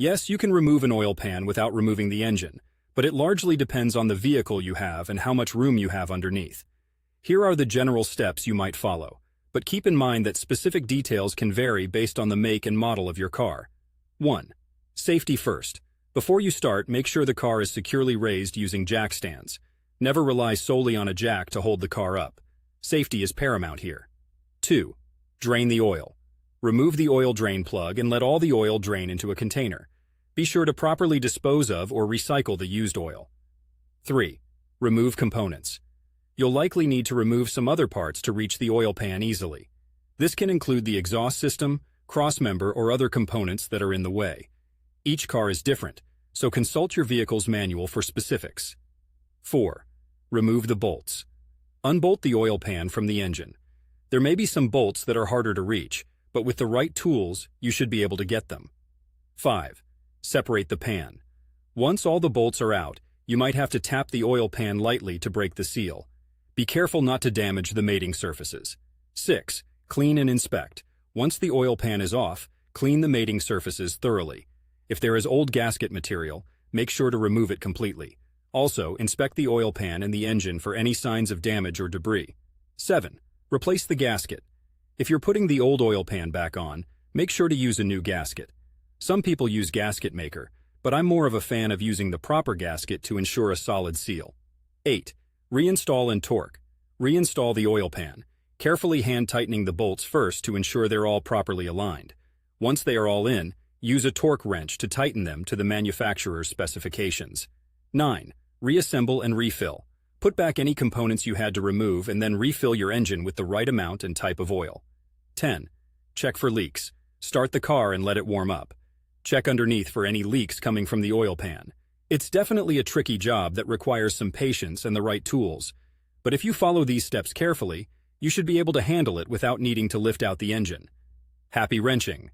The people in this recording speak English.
Yes, you can remove an oil pan without removing the engine, but it largely depends on the vehicle you have and how much room you have underneath. Here are the general steps you might follow, but keep in mind that specific details can vary based on the make and model of your car. 1. Safety first. Before you start, make sure the car is securely raised using jack stands. Never rely solely on a jack to hold the car up. Safety is paramount here. 2. Drain the oil. Remove the oil drain plug and let all the oil drain into a container. Be sure to properly dispose of or recycle the used oil. 3. Remove components. You'll likely need to remove some other parts to reach the oil pan easily. This can include the exhaust system, crossmember, or other components that are in the way. Each car is different, so consult your vehicle's manual for specifics. 4. Remove the bolts. Unbolt the oil pan from the engine. There may be some bolts that are harder to reach, but with the right tools, you should be able to get them. 5. Separate the pan. Once all the bolts are out, you might have to tap the oil pan lightly to break the seal. Be careful not to damage the mating surfaces. 6. Clean and inspect. Once the oil pan is off, clean the mating surfaces thoroughly. If there is old gasket material, make sure to remove it completely. Also, inspect the oil pan and the engine for any signs of damage or debris. 7. Replace the gasket. If you're putting the old oil pan back on, make sure to use a new gasket. Some people use gasket maker, but I'm more of a fan of using the proper gasket to ensure a solid seal. 8. Reinstall and torque. Reinstall the oil pan, carefully hand-tightening the bolts first to ensure they're all properly aligned. Once they are all in, use a torque wrench to tighten them to the manufacturer's specifications. 9. Reassemble and refill. Put back any components you had to remove and then refill your engine with the right amount and type of oil. 10. Check for leaks. Start the car and let it warm up. Check underneath for any leaks coming from the oil pan. It's definitely a tricky job that requires some patience and the right tools, but if you follow these steps carefully, you should be able to handle it without needing to lift out the engine. Happy wrenching!